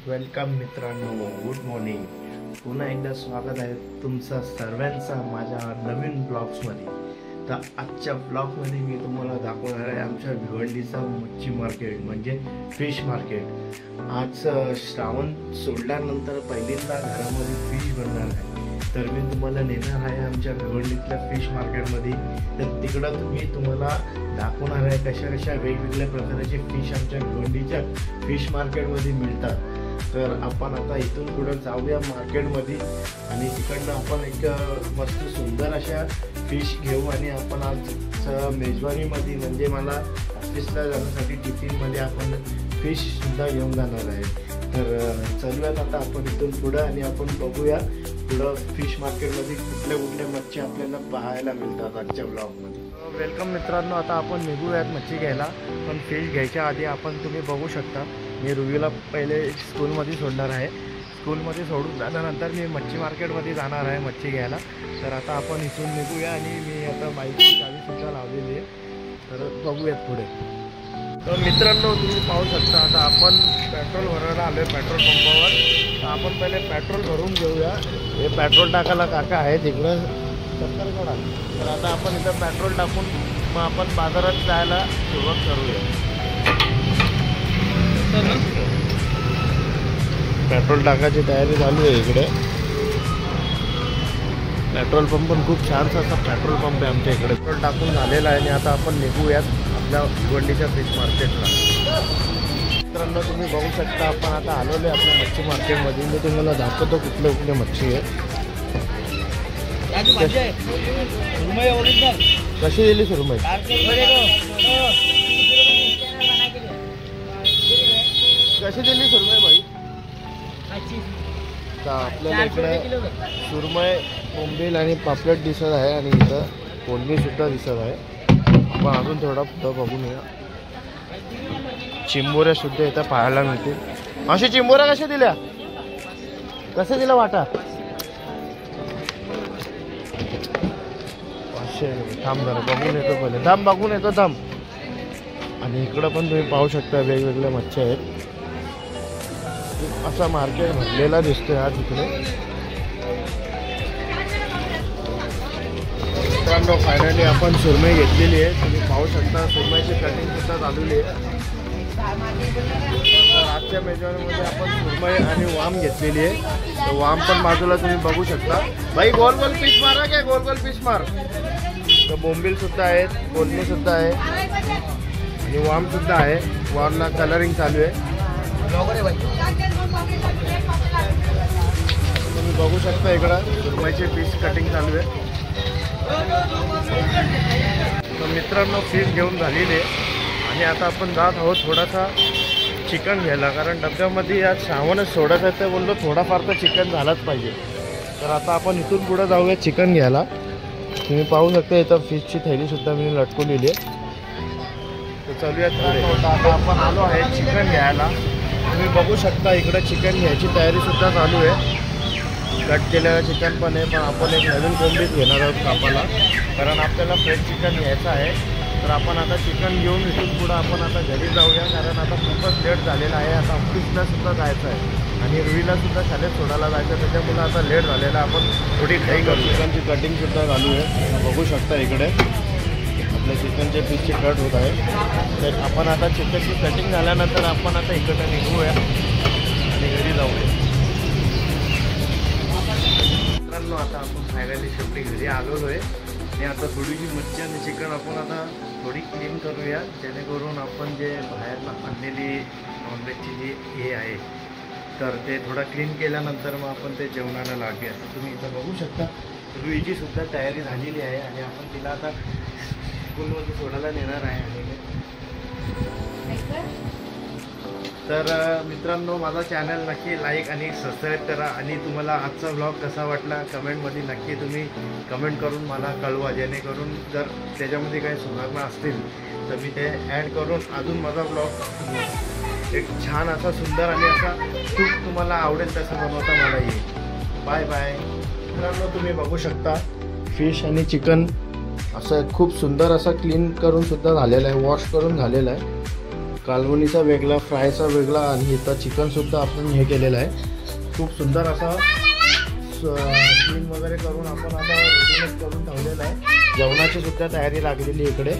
Welcome मित्रांनो, good morning. पुन्हा एकदा स्वागत आहे तुमचं सर्वांचा माझ्या नवीन ब्लॉग्समध्ये. तर आजच्या ब्लॉगमध्ये मी तुम्हाला दाखवणार आहे आमच्या भिवंडीचा मच्छी मार्केट म्हणजे फिश मार्केट. आज श्रावण सोडल्यानंतर पहिल्यांदा घरामध्ये फिश बनणार आहे. तर मी तुम्हाला नेणार आहे आमच्या भिवंडीतल्या फिश मार्केटमध्ये. तर तिकडं मी तुम्हाला दाखवणार आहे कशा कशा वेगवेगळ्या प्रकारचे फिश आमच्या भिवंडीच्या फिश मार्केटमध्ये मिळतात. तर आपण आता इथून पुढे जाऊया मार्केटमध्ये आणि तिकडनं आपण एक मस्त सुंदर अशा फिश घेऊ आणि आपण आज मेजवानीमध्ये म्हणजे मला ऑफिसला जाण्यासाठी टिफिनमध्ये आपण फिशसुद्धा घेऊन जाणार आहे. तर चलूयात आता आपण इथून पुढं आणि आपण बघूया पुढं फिश मार्केटमध्ये कुठल्या कुठल्या मच्छी आपल्याला पाहायला मिळतात आजच्या ब्लॉगमध्ये. वेलकम मित्रांनो, आता आपण निघूयात मच्छी घ्यायला. पण फिश घ्यायच्या आधी आपण तुम्ही बघू शकता मी रुवीला पहिले स्कूलमध्ये सोडणार आहे. स्कूलमध्ये सोडून झाल्यानंतर मी मच्छी मार्केटमध्ये जाणार आहे मच्छी घ्यायला. तर आता आपण इथून निघूया आणि मी आता बाईकची चावीसुद्धा लावलेली आहे. तर बघूयात पुढे. तर मित्रांनो, तुम्ही पाहू शकता आता आपण पेट्रोल भरायला आलो आहे पेट्रोल पंपावर. तर आपण पहिले पेट्रोल भरून घेऊया. हे पेट्रोल टाकायला काका आहे तिकडं चक्करकडा. तर आता आपण इथं पेट्रोल टाकून मग आपण बाजारात जायला सुरुवात करूया. पेट्रोल टाकायची तयारी चालू आहे इकडे. पेट्रोल पंप पण खूप छानसा असा पेट्रोल पंप आहे आमच्या इकडे. पेट्रोल टाकून झालेला आहे आणि आता आपण निघूयात आपल्या भिवंडीच्या फिश मार्केटला. मित्रांनो, तुम्ही बघू शकता आपण आता आलेलो आहे आपल्या मच्छी मार्केटमध्ये. मी तुम्हाला दाखवतो कुठले कुठले मच्छी आहे. कशी दिली सुरमई? कशी दिली सुरमई भाई? तर आपल्याला इकडे सुरमई, बोंबील आणि पापलेट दिसत आहे आणि इथं कोलमी सुद्धा दिसत आहे. आपण अजून थोडा पुढं बघून या. चिंबोऱ्या सुद्धा इथं पाहायला मिळतील. अशी चिंबोऱ्या कशा दिल्या? कसे दिला वाटा? 500. थांब जरा बघून येतो पहिले. थांब बघून येतो थांब. आणि इकडं पण तुम्ही पाहू शकता वेगवेगळ्या मच्छी आहेत. असा मार्केट भरलेला दिसतोय आज इकडे. मित्रांनो, फायनली आपण सुरमई घेतलेली आहे. तुम्ही पाहू शकता सुरमईची कटिंग सुद्धा झालेली आहे. तर आजच्या मेजवानीमध्ये आपण सुरमई आणि वाम घेतलेली आहे. तर वाम पण बाजूला तुम्ही बघू शकता. भाई गोल गोल पीस मारा काय? गोल गोल पीस मार. तर बोंबील सुद्धा आहेत, कोलमी सुद्धा आहे आणि वाम सुद्धा आहे. वामला कलरिंग चालू आहे. तुम्ही बघू शकता इकडं सुरमईचे पीस कटिंग चालू आहे. तर मित्रांनो, फिश घेऊन झालेली आहे आणि आता आपण जात आहोत थोडासा चिकन घ्यायला. कारण डब्यामध्ये आज श्रावणच सोडत आहे तर बोललो थोडाफार तर चिकन झालाच पाहिजे. तर आता आपण इथून पुढं जाऊया चिकन घ्यायला. तुम्ही पाहू शकता इथं फिशची थैलीसुद्धा मी लटकवलेली आहे. तर चलूया पुढे. आता आपण आलो आहे चिकन घ्यायला. तुम्ही बघू शकता इकडे चिकन घ्यायची तयारीसुद्धा चालू आहे. कट केलेलं चिकन पण आहे, पण आपण एक नवीन कोंबडीच घेणार आहोत कापाला कारण आपल्याला फ्रेश चिकन घ्यायचं आहे. तर आपण आता चिकन घेऊन इथून पुढं आपण आता घरी जाऊया कारण आता खूपच लेट झालेला आहे. आता ऑफिसला सुद्धा जायचं आहे आणि रुईला सुद्धा शाळेत सोडायला जायचं आहे. त्याच्यामुळे आता लेट झालेला आपण थोडी घाई करू. चिकनची कटिंगसुद्धा चालू आहे. बघू शकता इकडे आपल्या चिकनचे पीसचे कट होत आहे. तर आपण आता चिकनची कटिंग झाल्यानंतर आपण आता इकडं निघूया आणि घरी जाऊया. मित्रांनो, आता आपण फायनली शेवटी घरी आलेलो आहे आणि आता थोडीशी मच्छी आणि चिकन आपण आता थोडी क्लीन करूया जेणेकरून आपण जे बाहेरनं आणलेली नॉनव्हेजची जी हे आहे तर ते थोडं क्लीन केल्यानंतर मग आपण ते जेवणाला लागूया. तुम्ही इथं बघू शकता रुईची सुद्धा तयारी झालेली आहे आणि आपण तिला आता स्कूलमध्ये सोडायला नेणार आहे. तर मित्रांनो, माझा चॅनल नक्की लाईक आणि सबस्क्राईब करा आणि तुम्हाला आजचा व्लॉग कसा वाटला कमेंटमध्ये नक्की तुम्ही कमेंट करून मला कळवा. जेणेकरून जर त्याच्यामध्ये काही सुधारणा असतील तर मी ते ॲड करून अजून माझा व्लॉग एक छान असा सुंदर आणि असा खूप तुम्हाला आवडेल तसं बनवता मला येईल. Bye bye. मित्रांनो, तुम्ही बघू शकता फिश आणि चिकन असं खूप सुंदर असं क्लीन करून सुद्धा झालेलं आहे, वॉश करून झालेलं आहे. कालवणीचा वेगळा, फ्रायचा वेगळा आणि इथं चिकनसुद्धा आपण हे केलेलं आहे. खूप सुंदर असा क्लीन वगैरे करून आपण आता रेडीमेड करून ठेवलेलं आहे. जेवणाची सुद्धा तयारी लागलेली इकडे.